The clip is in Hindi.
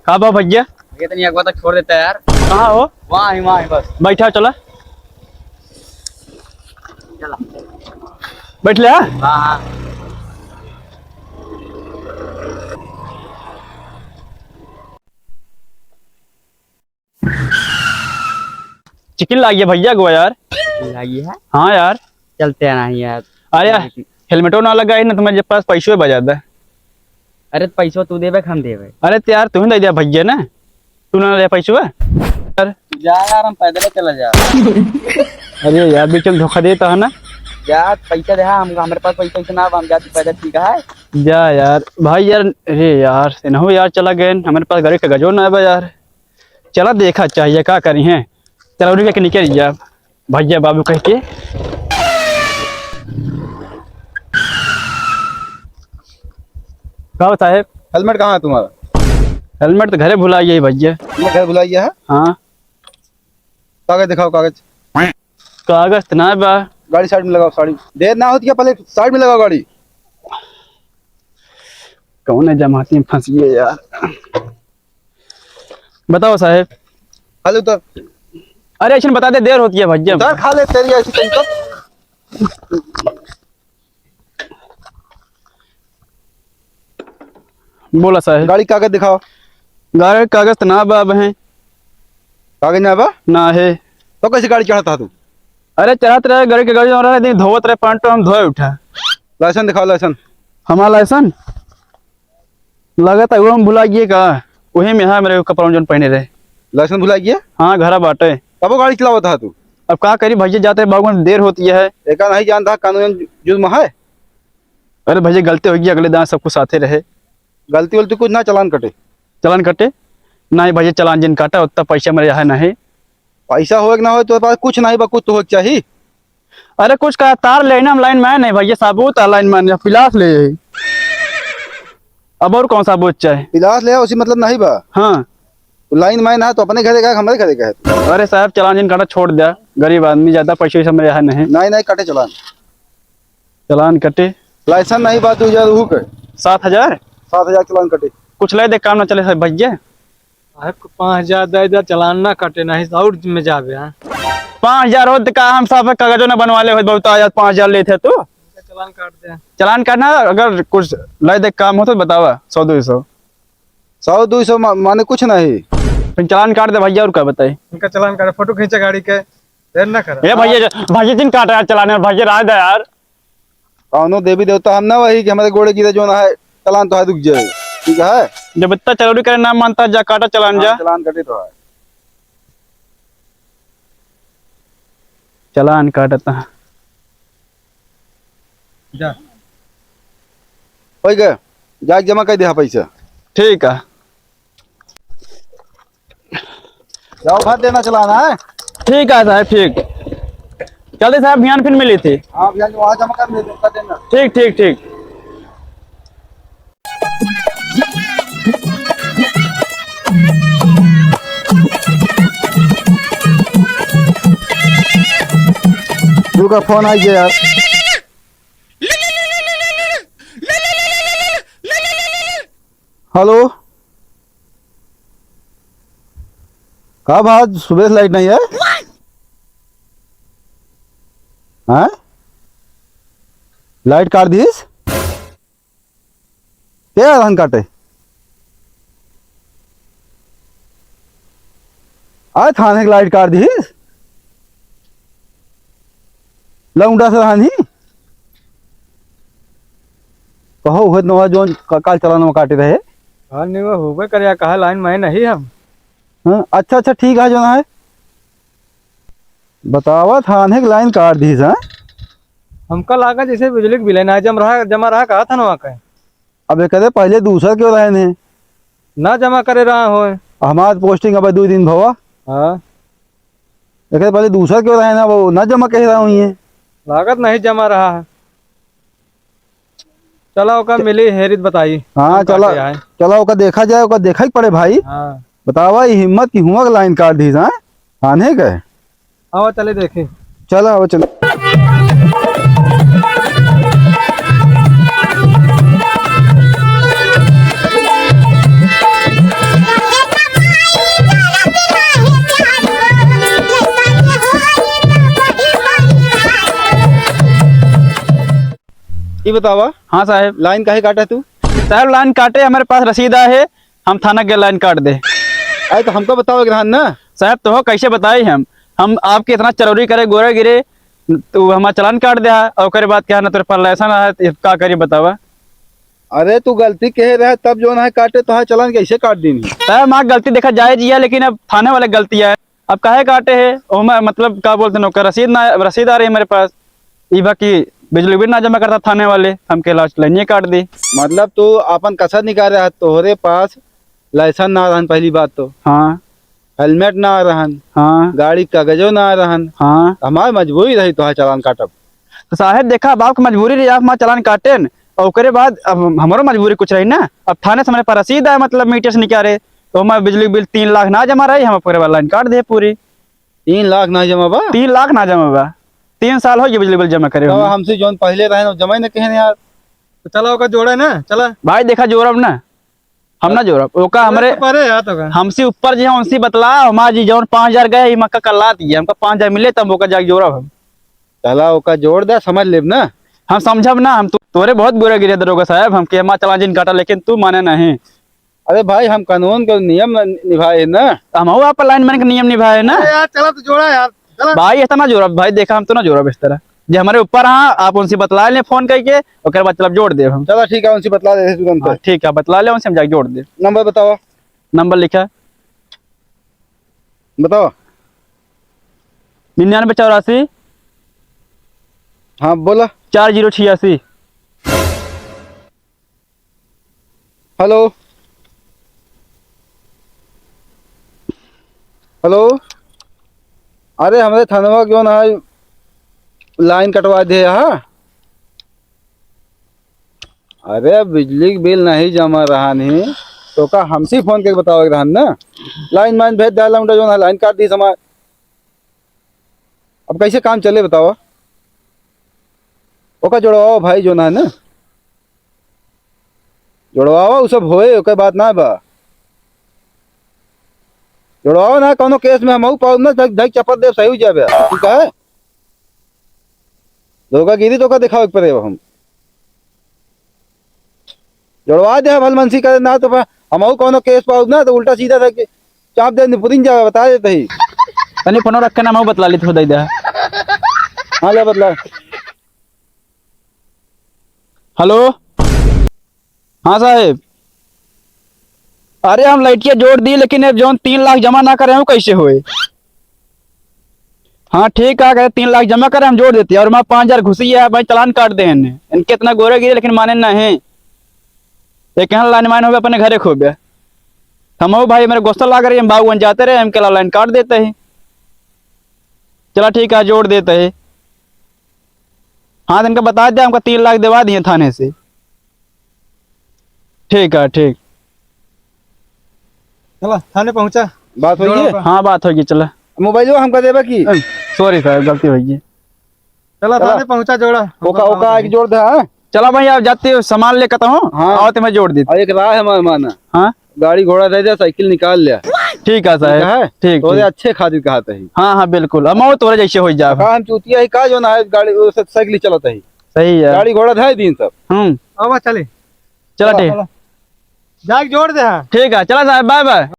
हाँ बा भैया। भैया तनी एक बार तक छोड़ देता है यार। कहाँ हो? वहाँ ही बस। बैठा चला चला। बैठ ले। हाँ हाँ। चिकन लाइए भैया गो यार। लगी है। हाँ यार चलते हैं नहीं यार। अरे यार हेलमेटो ना लगा है ना, तुम्हारे पास पैसे बजा दे। अरे पैसा तू देवे हम देवे। अरे तो यार तुम्हें दे दिया भैया ना, तू ना दे पैसे यार। जा यार हम पैदल चला जा। अरे यार भी चल धोखा देता है ना। जा पैसा दे हम हमारे पास पैसा ना हम जाते पैदल ठीक है। जा यार भाई यार। अरे यार हो यार चला गए हमारे पास गाड़ी का गजो ना है यार। चला देखा चाहिए क्या करी है। चलो उन्हीं के निकल जा भैया बाबू कह के। कहो साहेब हेलमेट कहाँ है तुम्हारा? हेलमेट तो घरे भुलाइए भैया। ये घर बुलाइए है। हाँ कागज दिखाओ कागज। कागज तो ना बा। गाड़ी साइड में लगाओ, साड़ी देर ना होती है, पहले साइड में लगाओ गाड़ी। कौन है जमाती में फंसी यार। बताओ साहेब। हेलो तो अरे ऐसे बता दे देर होती है भैया। उधर खा ले तेरी ऐसी टेंशन। बोला साहेब। गाड़ी कागज दिखाओ। गाड़ी कागज तो ना बा है। कागज ना बा ना है तो कैसे गाड़ी चढ़ाता तू? अरे चढ़ाते रहे गाड़ी के गाड़ी रहे धोवत रहे पैंट हम धोए उठा। लाइसेंस दिखाओ लाइसेंस। हमारा लाइसेंस लगा था वो हम भुलाइए का। वही में है मेरे कपड़ा जो पहने रहे। लाइसेंस भुलाइए। हाँ घर बाटे। कब गाड़ी चलावा था तू? अब क्या करी भैया जाते बागवान देर होती है। एक नहीं जानता कानून जुर्म है। अरे भैया गलती होगी अगले दिन सब कुछ साथे रहे। गलती वलती कुछ ना चालान कटे। चलान कटे नहीं भैया चलान जिन काटा उतना पैसा मेरे यहाँ नहीं। पैसा हो ना हो तो पास कुछ नहीं बा, कुछ तो हो चाहिए। अरे कुछ का तार लेना हम लाइन में नहीं भैया साबुत लाइन में पिलास ले। अब और कौन सा साबुत चाहे? इलाज ले उसी मतलब नहीं बा। हाँ तो लाइन में ना तो अपने घरे का हमारे घरे का है। अरे साहब चलान जिन काटा छोड़ दिया। गरीब आदमी ज्यादा पैसे वैसे मेरे यहाँ नहीं। नहीं कटे चलान। चलान कटे। लाइसेंस नहीं बात 2000 के 7,000 7,000 चलान कटे। कुछ ले दे काम ना चले साहब भैया। 5,000 दे दे चलान ना कटे नहीं और में जावे। 5,000 हो तो का हम साहब कागजों न बनवा ले बहुत 5,000 लेते तो चलान काट दे। चलान करना अगर कुछ ले दे काम हो तो बतावा 100-200। 100-200 माने कुछ नहीं। फिर चलान काट दे भैया और क्या बताए। उनका चलान काटे फोटो खींचे गाड़ी के देर ना कर। ये भैया भैया दिन काट यार चलाने भैया राज दे यार। कौनो देवी देवता हम ना वही कि हमारे गोड़े की जो ना है चलान तो है दुख जाए। ठीक है जब इतना चलोरी करे ना मानता जा काटा चलान जा। चलान कटे तो है। चलान काटता जा हो गए जाके जमा कर दिया पैसा। ठीक है जाओ भर देना चलाना है। ठीक है साहब ठीक। चलते साहब ध्यान फिर मिली थी। हाँ भैया वहाँ जमा कर देना। ठीक ठीक ठीक। तू का फोन आई गया यार। हेलो कब आज सुबह से लाइट नहीं है? हाँ लाइट काट दीस क्या धान काटे आज थाने की लाइट काट दीस लौंडा से हानि कहो हुए नवा जो काल चलाना में काटे रहे। हाँ नहीं वो होबे करे कहा लाइन में नहीं हम। हाँ अच्छा ठीक है जो ना है बतावा थाने की लाइन काट दी है। हमका लगा जैसे बिजली के बिल ना जमा रहा कहा था ना वहाँ का। अब कहते पहले दूसरा क्यों रहे ने ना जमा करे रहा हो। हमारे पोस्टिंग अब 2 दिन भवा। हाँ कहते पहले दूसरा क्यों रहे ना वो ना जमा कह रहा हूँ ये लागत नहीं जमा रहा है। चला ओका मिली हेरित बताई। हाँ चला चला ओका देखा जाए ओका देखा ही पड़े भाई। हाँ बतावा ये हिम्मत की हुआ लाइन काट दी है आने के। आओ चले देखे। चला वो चलो ये बतावा हाँ साहब। लाइन काहे काटा तू? साहब लाइन काटे, हमारे पास रसीद आए है, हम थाना के लाइन काट दे। अरे तो हमको बताओ ग्रहण ना। साहब तो हो कैसे बताई हम आपके इतना चरौरी करे गोरे गिरे तो हमारा चलान काट दिया और ओकरे बाद क्या ना तेरे पास लाइसेंस है तो का करिए बतावा। अरे तू गलती कहे रहे तब जो है काटे तो है चलान कैसे काट दी? साहब माँ गलती देखा जाए जी है, लेकिन अब थाने वाले गलती है, अब काहे काटे है और मैं मतलब क्या बोलते हैं रसीद ना रसीद आ रही है मेरे पास, ये बाकी बिजली बिल ना जमा करता थाने वाले, हमके लाइन काट दी। मतलब तू अपन कसर निकाल रहा, तोहरे पास लाइसेंस ना रहन, पहली बात तो हाँ हेलमेट ना रहन, हाँ गाड़ी कागजो ना रहन, हाँ। हमारी मजबूरी रही तो है चलान काटब। तो साहब देखा अब आपकी मजबूरी रही, आप वहाँ चलान काटे न, और ओकरे बाद अब हमारो मजबूरी कुछ रही ना, अब थाने से हमारे पास रसीद है मतलब मीटर से निकाले तो हमारे बिजली बिल 3 लाख ना जमा रही, हम पूरे वाला लाइन काट दे पूरी। 3 लाख ना जमा बा? 3 लाख ना जमा बा, 3 साल हो गए बिजली बिल जमा करे तो हुए। हमसे जो पहले रहे ना जमा ही ना कहे यार। तो चला ओका जोड़ा ना, चला भाई देखा जोरब ना, हम ना जोरब ओका हमरे परे यार तो का हमसे ऊपर जी उनसे बतला हमारा जी जौन 5000 गए मक्का कल्ला दिए, हमका 5000 मिले तब ओका जाके जोरब हम। चला ओका जोड़ दे, समझ लेब ना। हम समझब ना, हम तोरे बहुत बुरे गिरे दरोगा साहब, हम के हमारा चलान जिन काटा लेकिन तू माने नहीं। अरे भाई हम कानून के नियम निभाए ना। हम आप लाइन मैन के नियम निभाए ना। यार चला तो जोड़ा यार, चला। भाई ऐसा ना जोरब भाई, देखा हम तो ना जोरब इस तरह, जो हमारे ऊपर हाँ आप उनसे बतला ले फोन करके और बाद चलब जोड़ दे हम। चला ठीक है, उनसे बतला दे तुरंत। हाँ, ठीक है बतला ले उनसे हम जाके जोड़ दे। नंबर बताओ। नंबर लिखा बताओ। 9984 हाँ बोला। 4086। Hello hello. अरे हमारे थानवा क्यों ना लाइन कटवा दे। हाँ अरे बिजली बिल नहीं जमा रहा नहीं तो का हमसे फोन करके बताओ रहा ना। लाइन माइन भेज डाला जो ना लाइन काट दी समाज। अब कैसे काम चले बताओ? ओका जोड़वाओ भाई जो ना है ना, जोड़वाओ, उ सब होए ओके बात ना बा। जोड़वाओ ना कोनो केस में हम पाऊ ना धक धक चपत दे सही हो जाबे। ठीक है, धोखागिरी तो का दिखाओ पड़े हम। जोड़वा दे भल मनसी करे ना तो हम कोनो केस पाऊ ना तो उल्टा सीधा था चाप दे निपुरिन जावे, बता देते ही। तनी फोन रख के ना हम बतला ली तो दे दे। हाँ ले बतला। हेलो हाँ साहेब। अरे हम लाइटिया जोड़ दी लेकिन अब जौन 3 लाख जमा ना करे हम कैसे हुए। हाँ ठीक है, अगर 3 लाख जमा करे हम जोड़ देते और हमारा 5000 घुसी है भाई, चलान काट दे इनके इतना गोरे गिरे लेकिन माने ना है। एक लाइन मान हो अपने घरे खो गया, हम हो भाई मेरे गोस्ता ला कर हम बागवान जाते रहे, हम के लाइन काट देते हैं। चला ठीक है जोड़ देते है। हाँ इनका बता दिया, हमको 3 लाख दिवा दिए थाने से। ठीक है ठीक। चला थाने पहुंचा, बात होगी है? हाँ बात होगी। चला मोबाइल हमका देबा की? सॉरी साहब गलती होगी। चला थाने पहुंचा जोड़ा। ओका ओका एक जोड़ दे। हाँ चला भाई आप जाते हो सामान लेकर हूँ। हाँ। आओ तो मैं जोड़ दी। और एक राह है हमारा माना, हाँ गाड़ी घोड़ा दे दे, साइकिल निकाल ले। ठीक है साहब ठीक तो ठीक। अच्छे खातिर कहा ही। हाँ हाँ बिल्कुल, हम तोरे जैसे हो जाए। हम चूतिया ही का जो ना है गाड़ी साइकिल चलाता ही, सही है। गाड़ी घोड़ा था दिन सब। आवा चले, चला ठीक जाके जोड़ दे। हाँ ठीक है। चला साहब बाय बाय।